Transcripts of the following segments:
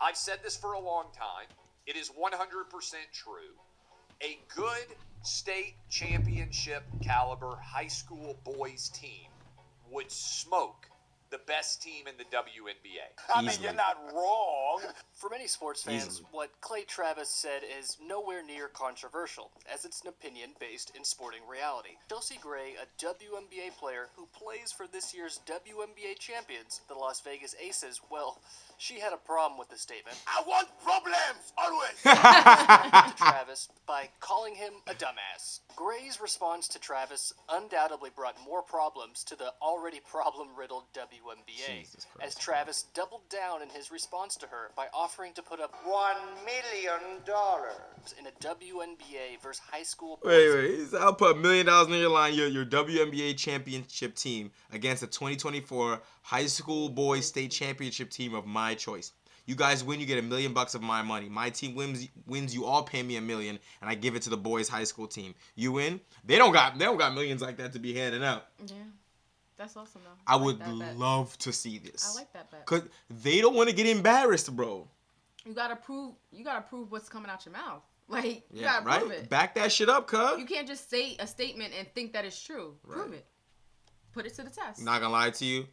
I've said this for a long time. It is 100% true. A good state championship caliber high school boys team would smoke the best team in the WNBA. I mean, you're not wrong. For many sports fans, what Clay Travis said is nowhere near controversial, as it's an opinion based in sporting reality. Chelsea Gray, a WNBA player who plays for this year's WNBA champions, the Las Vegas Aces, well, she had a problem with the statement. I want problems, always. To Travis by calling him a dumbass. Gray's response to Travis undoubtedly brought more problems to the already problem-riddled WNBA, as Travis doubled down in his response to her by offering to put up $1 million in a WNBA versus high school. Wait. I'll put $1 million on your line. Your WNBA championship team against the 2024 high school boys state championship team of my choice. You guys win, you get $1 million of my money. My team wins, you all pay me $1 million, and I give it to the boys' high school team. You win. They don't got millions like that to be handing out. Yeah, that's awesome though. I would love to see this. I like that bet. Cause they don't want to get embarrassed, bro. You gotta prove what's coming out your mouth. Like you gotta prove it. Back that shit up, cuz. You can't just say a statement and think that it's true. Right. Prove it. Put it to the test. Not gonna lie to you,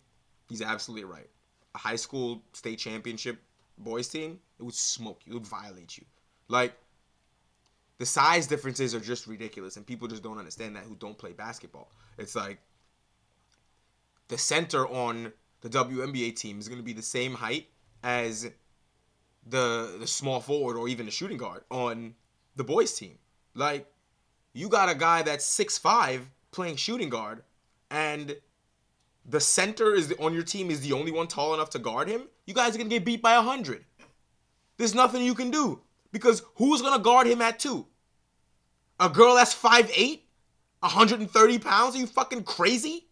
he's absolutely right. A high school state championship boys team, it would smoke you. It would violate you. Like, the size differences are just ridiculous, and people just don't understand that who don't play basketball. It's like the center on the WNBA team is going to be the same height as the small forward or even the shooting guard on the boys team. Like, you got a guy that's 6'5" playing shooting guard, and the center on your team is the only one tall enough to guard him. You guys are going to get beat by 100. There's nothing you can do. Because who's going to guard him at 2? A girl that's 5'8"? 130 pounds? Are you fucking crazy?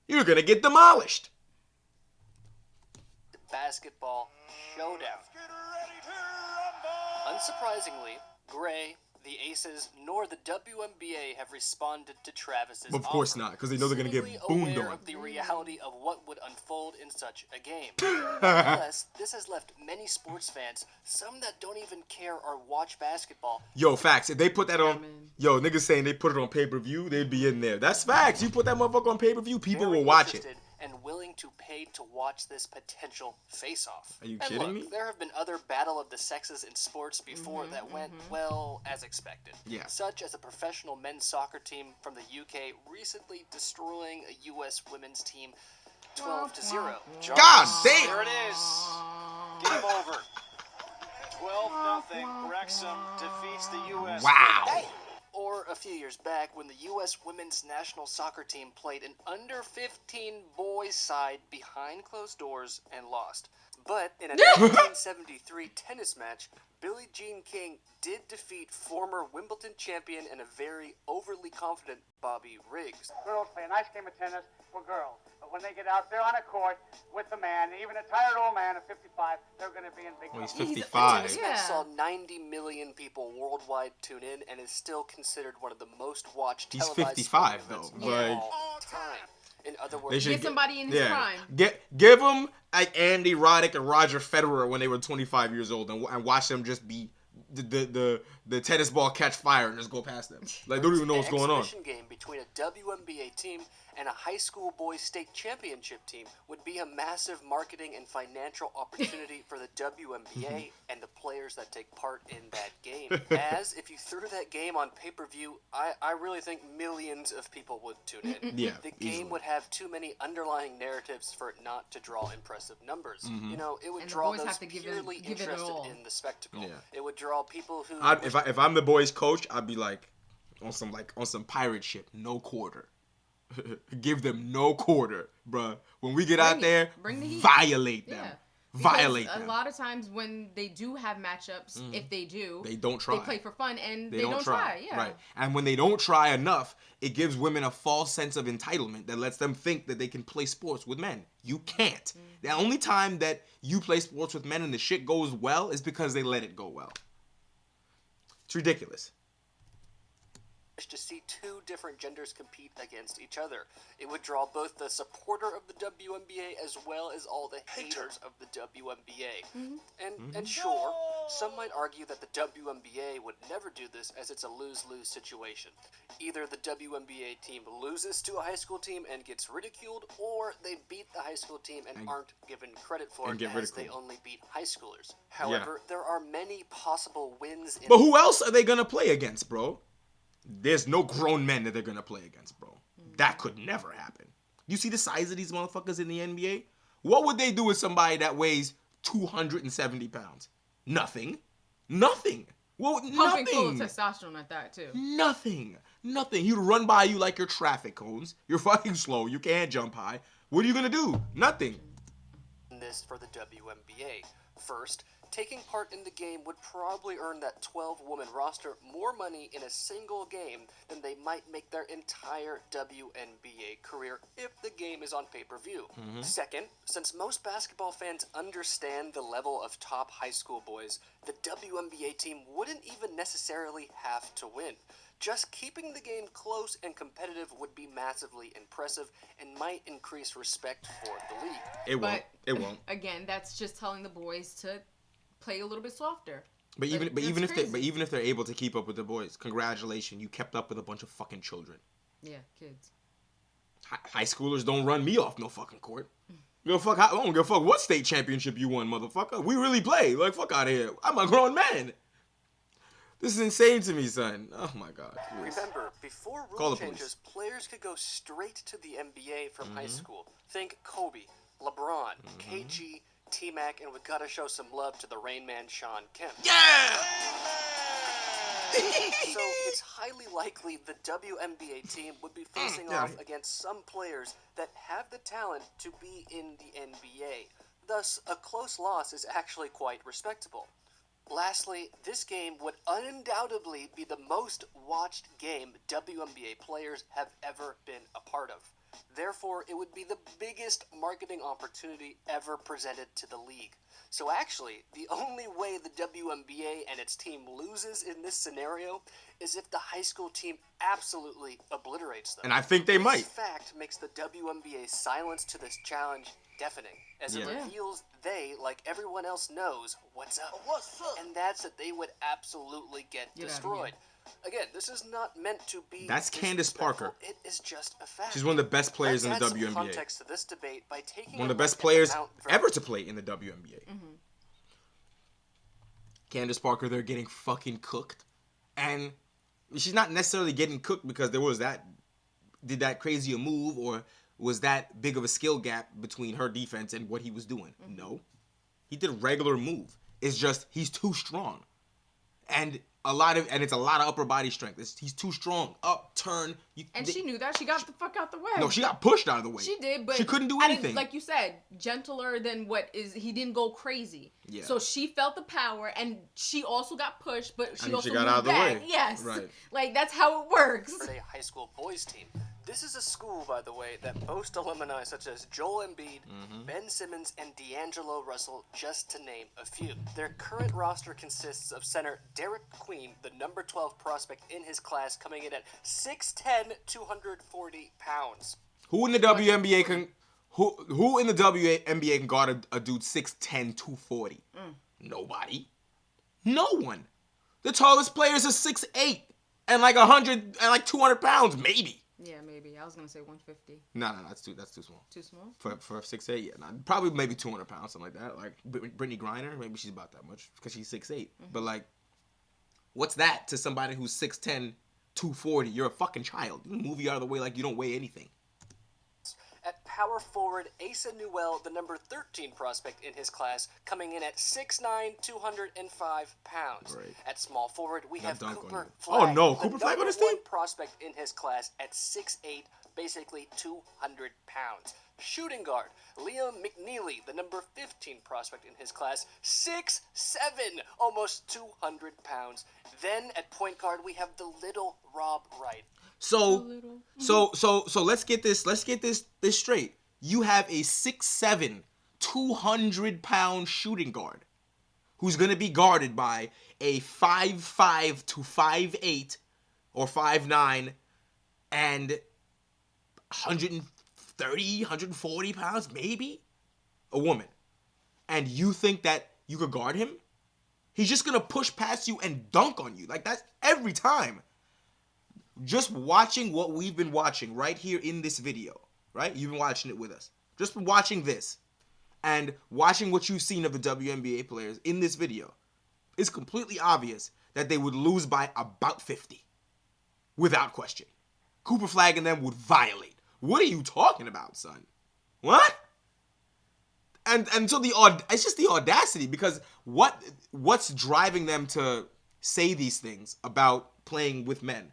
You're going to get demolished. The basketball showdown. Unsurprisingly, Gray, the Aces, nor the WNBA have responded to Travis's Of course offer, not, because they know they're going to get boomed aware on. of the reality of what would unfold in such a game. Nonetheless, this has left many sports fans, some that don't even care or watch basketball. Yo, facts. If they put that on, niggas saying they put it on pay-per-view, they'd be in there. That's facts. You put that motherfucker on pay-per-view, people will watch it. And willing to pay to watch this potential face-off. Are you and kidding look, me? There have been other battle of the sexes in sports before that went, well, as expected. Yeah. Such as a professional men's soccer team from the UK recently destroying a US women's team 12-0. God damn! There it is. Game over. 12-0. Wrexham defeats the US. Wow. Or a few years back when the U.S. women's national soccer team played an under-15 boys side behind closed doors and lost. But in a 1973 tennis match, Billie Jean King did defeat former Wimbledon champion and a very overly confident Bobby Riggs. Girls play a nice game of tennis for girls. But when they get out there on a court with a man, even a tired old man of 55, they're going to be in big trouble. He's 55. This match saw 90 million people worldwide tune in and is still considered one of the most watched televised 55 events though. of Like, all time. In other words, get somebody in his prime. Give them like Andy Roddick and Roger Federer when they were 25 years old, and watch them just be the tennis ball catch fire and just go past them. Like, they don't even know what's going on. An exhibition game between a WNBA team and a high school boys state championship team would be a massive marketing and financial opportunity for the WNBA and the players that take part in that game. As if you threw that game on pay-per-view, I really think millions of people would tune in. Yeah, the game would have too many underlying narratives for it not to draw impressive numbers. You know, it would And the draw boys those have to give it interested all. in the spectacle. Yeah. It would draw people who If I'm the boys' coach, I'd be like on some pirate ship, no quarter. Give them no quarter, bruh. When we get out there, violate them. Yeah. Violate them. them. A lot of times when they do have matchups, if they do, they don't try. They play for fun and they don't try. Yeah. Right. And when they don't try enough, it gives women a false sense of entitlement that lets them think that they can play sports with men. You can't. The only time that you play sports with men and the shit goes well is because they let it go well. It's ridiculous. to see two different genders compete against each other. It would draw both the supporter of the WNBA as well as all the haters of the WNBA. And sure, some might argue that the WNBA would never do this as it's a lose-lose situation. Either the WNBA team loses to a high school team and gets ridiculed, or they beat the high school team and aren't given credit for it as they only beat high schoolers. However, there are many possible wins in... But who else are they going to play against, bro? There's no grown men that they're going to play against, bro. That could never happen. You see the size of these motherfuckers in the NBA? What would they do with somebody that weighs 270 pounds? Nothing. Nothing. Well, Pumping nothing. full of testosterone at that, too. Nothing. Nothing. He'd run by you like you're traffic cones. You're fucking slow. You can't jump high. What are you going to do? Nothing. This for the WNBA. First, taking part in the game would probably earn that 12-woman roster more money in a single game than they might make their entire WNBA career if the game is on pay-per-view. Second, since most basketball fans understand the level of top high school boys, the WNBA team wouldn't even necessarily have to win. Just keeping the game close and competitive would be massively impressive and might increase respect for the league. It won't. It won't. Again, that's just telling the boys to play a little bit softer. But even if they're able to keep up with the boys, congratulations, you kept up with a bunch of fucking children. Yeah, kids. High schoolers don't run me off no fucking court. I don't give a fuck what state championship you won, motherfucker. We really play. Like, fuck out of here. I'm a grown man. This is insane to me, son. Oh my god. Please. Remember, before rule changes, players could go straight to the NBA from high school. Think Kobe, LeBron, KG, T-Mac, and we gotta show some love to the Rain Man Sean Kemp. Yeah! So it's highly likely the WNBA team would be facing off against some players that have the talent to be in the NBA. Thus, a close loss is actually quite respectable. Lastly, this game would undoubtedly be the most watched game WNBA players have ever been a part of. Therefore, it would be the biggest marketing opportunity ever presented to the league. So actually, the only way the WNBA and its team loses in this scenario is if the high school team absolutely obliterates them. And I think they might. This fact makes the WNBA's silence to this challenge deafening, as it reveals they, like everyone else, knows what's up. And that's that they would absolutely get destroyed. Again, this is not meant to be. That's Candace Parker. It is just a fact. She's one of the best players in the Let's add WNBA. some context to this debate by taking One of the best players ever to play in the WNBA. Candace Parker, they're getting fucking cooked. And she's not necessarily getting cooked because there was did that crazy a move or was that big of a skill gap between her defense and what he was doing. No. He did a regular move. It's just he's too strong. And it's a lot of upper body strength. He's too strong. Up, turn. She knew that. She got the fuck out the way. No, she got pushed out of the way. She did, but she couldn't do anything. Like you said, gentler than he didn't go crazy. Yeah. So she felt the power, and she also got pushed, but she also got moved out of the back. way. Yes. Right. Like, that's how it works. For a high school boys team. This is a school, by the way, that boasts alumni such as Joel Embiid, Ben Simmons, and D'Angelo Russell, just to name a few. Their current roster consists of center Derek Queen, the number 12 prospect in his class, coming in at 6'10", 240 pounds. Who in the WNBA can guard a dude 6'10", 240? Nobody. No one. The tallest players are 6'8", and like 100 and like 200 pounds, maybe. Yeah, maybe. I was gonna say 150. No, that's too small. Too small? For 6'8", yeah, probably maybe 200 pounds, something like that. Like Brittany Griner, maybe she's about that much because she's 6'8". But like, what's that to somebody who's 6'10", 240? You're a fucking child. You move you out of the way like you don't weigh anything. At power forward, Asa Newell, the number 13 prospect in his class, coming in at 6'9", 205 pounds. Right. At small forward, we have Cooper Oh Flagg. no, Cooper Flagg on his team? The prospect in his class at 6'8", basically 200 pounds. Shooting guard, Liam McNeely, the number 15 prospect in his class, 6'7", almost 200 pounds. Then at point guard, we have the little Rob Wright. So let's get this straight. You have a 6'7", 200-pound shooting guard who's gonna be guarded by a 5'5" to 5'8", or 5'9" and 130, 140 pounds, maybe, a woman, and you think that you could guard him, he's just going to push past you and dunk on you. Like, that's every time. Just watching what we've been watching right here in this video, right? You've been watching it with us. Just watching this and watching what you've seen of the WNBA players in this video, it's completely obvious that they would lose by about 50. Without question. Cooper Flag and them would violate. What are you talking about, son? What? And so it's just the audacity, because what's driving them to say these things about playing with men?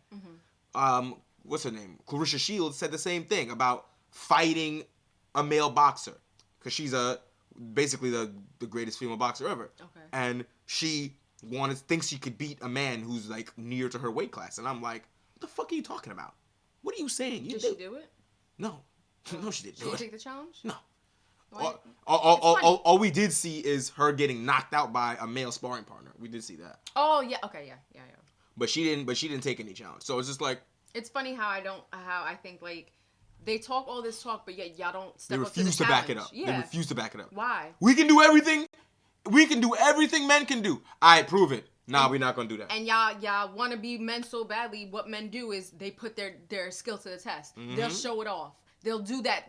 What's her name? Clarissa Shields said the same thing about fighting a male boxer, because she's basically the greatest female boxer ever. Okay. And she thinks she could beat a man who's like near to her weight class. And I'm like, what the fuck are you talking about? What are you saying? Did she do it? No. No, she didn't Did do she it. take the challenge? No. What? All we did see is her getting knocked out by a male sparring partner. We did see that. Oh yeah. Okay. Yeah. But she didn't take any challenge. So it's just like, It's funny how I think like they talk all this talk, but yet y'all don't step they up to the refuse to back it challenge. up. Yeah. They refuse to back it up. Why? We can do everything. We can do everything men can do. All right, prove it. Nah, we're not gonna do that. And y'all want to be men so badly. What men do is they put their skill to the test. Mm-hmm. They'll show it off. They'll do that.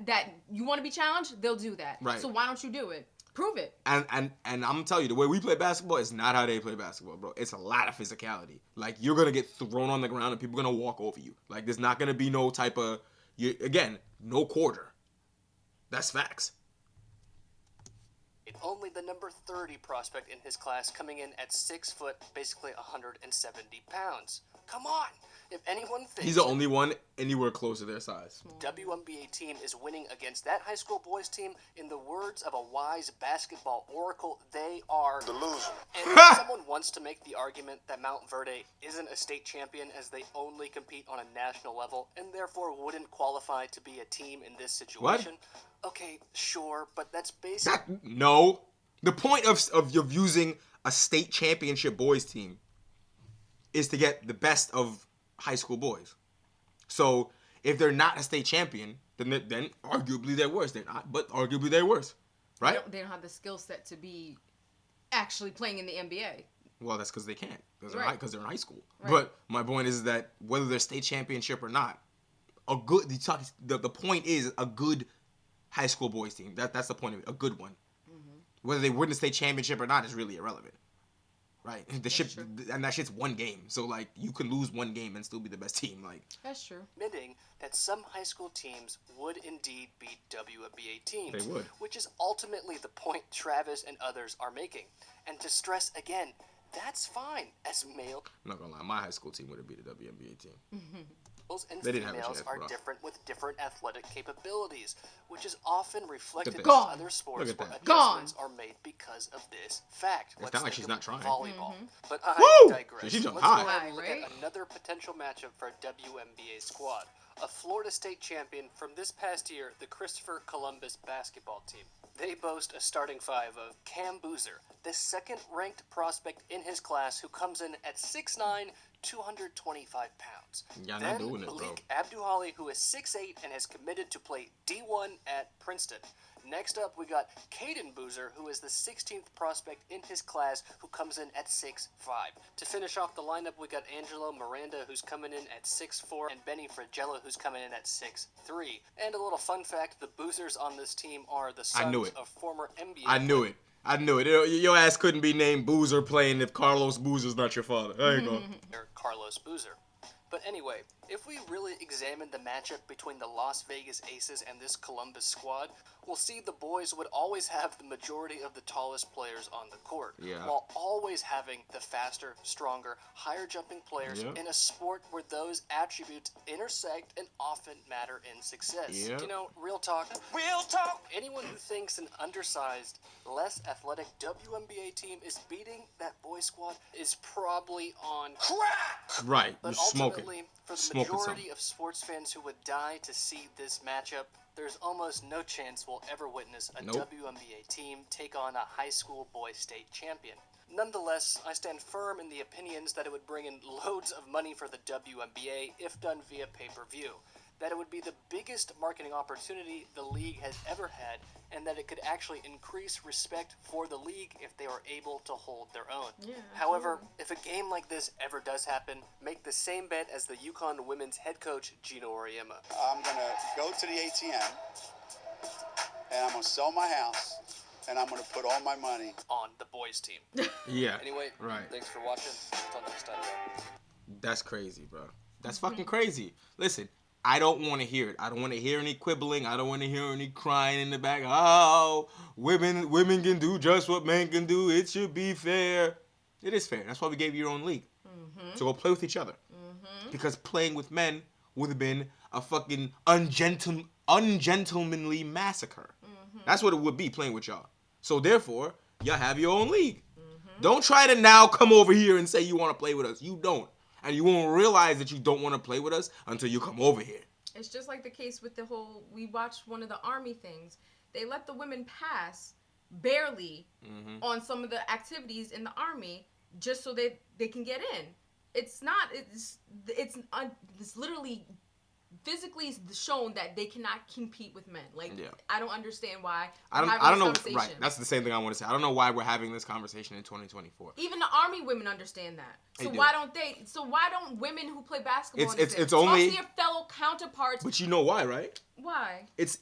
You want to be challenged? They'll do that. Right. So why don't you do it? Prove it. And I'm gonna tell you, the way we play basketball is not how they play basketball, bro. It's a lot of physicality. Like, you're gonna get thrown on the ground and people are gonna walk over you. Like, there's not gonna be no type of no quarter. That's facts. Only the number 30 prospect in his class, coming in at 6 foot, basically 170 pounds. Come on! If anyone thinks He's the only one anywhere close to their size. WNBA team is winning against that high school boys team, in the words of a wise basketball oracle, they are Delusional. And if someone wants to make the argument that Mount Verde isn't a state champion as they only compete on a national level and therefore wouldn't qualify to be a team in this situation, okay, sure, but that's basically... No. The point of using a state championship boys team is to get the best of high school boys. So if they're not a state champion, then arguably they're worse. They're not, but arguably they're worse, right? They don't have the skill set to be actually playing in the NBA. Well, that's because they can't, because they're in high school. Right. But my point is that whether they're state championship or not, the point is a good high school boys team. That's the point of it. A good one. Mm-hmm. Whether they win the state championship or not is really irrelevant. Right, and that shit's one game. So like, you can lose one game and still be the best team. Like, That's true. admitting that some high school teams would indeed beat WNBA teams. They would. Which is ultimately the point Travis and others are making. And to stress again, that's fine as male. I'm not gonna lie, my high school team would have beat a WNBA team. Males and They didn't have a females chance, are bro. different with different athletic capabilities, which is often reflected in Gone. other sports Look at where that. adjustments are made because of this fact. It's not like she's not trying. Volleyball. But Woo! I digress. She jumped Let's high. go ahead and look Right? at another potential matchup for a WNBA squad. A Florida State champion from this past year, the Christopher Columbus basketball team. They boast a starting five of Cam Boozer, the second-ranked prospect in his class, who comes in at 6'9", 225 pounds. Y'all Then not doing it, bro. Malik Abduhali, who is 6'8" and has committed to play D1 at Princeton. Next up, we got Caden Boozer, who is the 16th prospect in his class, who comes in at 6'5". To finish off the lineup, we got Angelo Miranda, who's coming in at 6'4", and Benny Fragella, who's coming in at 6'3". And a little fun fact, the Boozers on this team are the I knew sons it. of former NBA I knew it. Your ass couldn't be named Boozer playing if Carlos Boozer's not your father. There you go. player Carlos Boozer. But anyway, if we really examine the matchup between the Las Vegas Aces and this Columbus squad, we'll see the boys would always have the majority of the tallest players on the court, Yeah. while always having the faster, stronger, higher jumping players Yep. in a sport where those attributes intersect and often matter in success. Yep. You know, real talk. Real talk! Anyone who thinks an undersized, less athletic WNBA team is beating that boy squad is probably on crack! Right. But You smoking. ultimately, for the Smoking majority something. of sports fans who would die to see this matchup, there's almost no chance we'll ever witness a Nope. WNBA team take on a high school boys state champion. Nonetheless, I stand firm in the opinions that it would bring in loads of money for the WNBA if done via pay-per-view, that it would be the biggest marketing opportunity the league has ever had, and that it could actually increase respect for the league if they are able to hold their own. Yeah, However, if a game like this ever does happen, make the same bet as the UConn women's head coach, Gino Auriemma. I'm going to go to the ATM, and I'm going to sell my house, and I'm going to put all my money On the boys' team. Yeah. Anyway, Right. thanks for watching. Until next time, y'all. That's crazy, bro. That's fucking crazy. Listen, I don't want to hear it. I don't want to hear any quibbling. I don't want to hear any crying in the back. Oh, women can do just what men can do. It should be fair. It is fair. That's why we gave you your own league. To go play with each other. Because playing with men would have been a fucking ungentlemanly massacre. That's what it would be, playing with y'all. So therefore, y'all have your own league. Don't try to now come over here and say you want to play with us. You don't. And you won't realize that you don't want to play with us until you come over here. It's just like the case with the whole, we watched one of the Army things. They let the women pass barely on some of the activities in the Army just so they can get in. It's literally physically shown that they cannot compete with men. Like, I don't understand why. I don't know. Right. That's the same thing I want to say. I don't know why we're having this conversation in 2024. Even the Army women understand that. So why don't they? So why don't women who play basketball It's only talk to their fellow counterparts? But you know why, right? Why? It's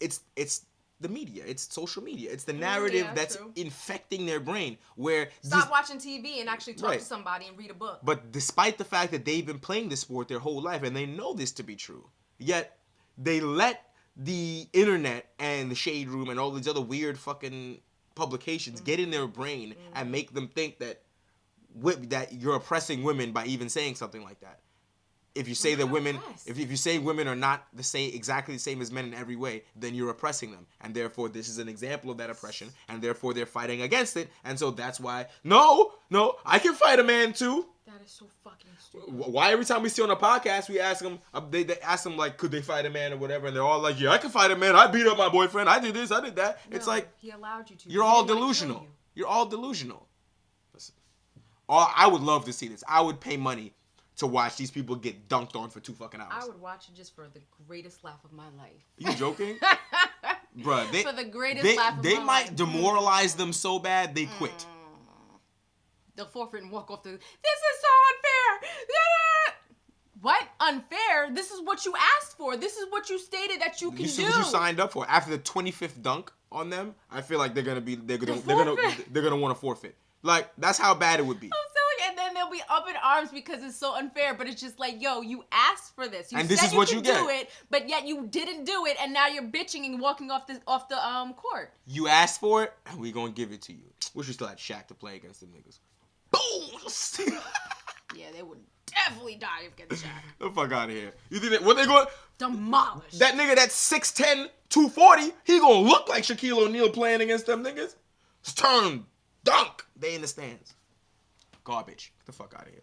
the media. It's social media. It's the narrative that's true. infecting their brain. Where Stop watching TV and actually talk to somebody and read a book. But despite the fact that they've been playing this sport their whole life and they know this to be true, yet they let the internet and the Shade Room and all these other weird fucking publications get in their brain and make them think that you're oppressing women by even saying something like that. If you say that women, if you say women are not exactly the same as men in every way, then you're oppressing them, and therefore this is an example of that oppression, and therefore they're fighting against it, and so that's why no, I can fight a man too. That is so fucking stupid. Why every time we see on a podcast we ask them, they ask them like, could they fight a man or whatever, and they're all like, yeah, I can fight a man. I beat up my boyfriend. I did this. I did that. No, it's like he allowed you to. You're all delusional. You're all delusional. Listen, I would love to see this. I would pay money to watch these people get dunked on for 2 fucking hours. I would watch it just for the greatest laugh of my life. Are you joking? Bruh, for the greatest laugh of my life. They might demoralize them so bad they quit. They'll forfeit and walk off this is so unfair. What? Unfair? This is what you asked for. This is what you stated that you can do. This is what you signed up for. After the 25th dunk on them, I feel like they're gonna want to forfeit. Like, that's how bad it would be. And then they'll be up in arms because it's so unfair. But it's just like, yo, you asked for this. You and said this is what you could get. do it, but yet you didn't do it, and now you're bitching and walking off the court. You asked for it, and we gonna give it to you. Wish we still had Shaq to play against them niggas. Boom! Yeah, they would definitely die against Shaq. The fuck out of here. You think what they going? Demolish. That nigga that's 6'10", 240, he gonna look like Shaquille O'Neal playing against them niggas? Just turn, dunk. They in the stands. Garbage. Get the fuck out of here.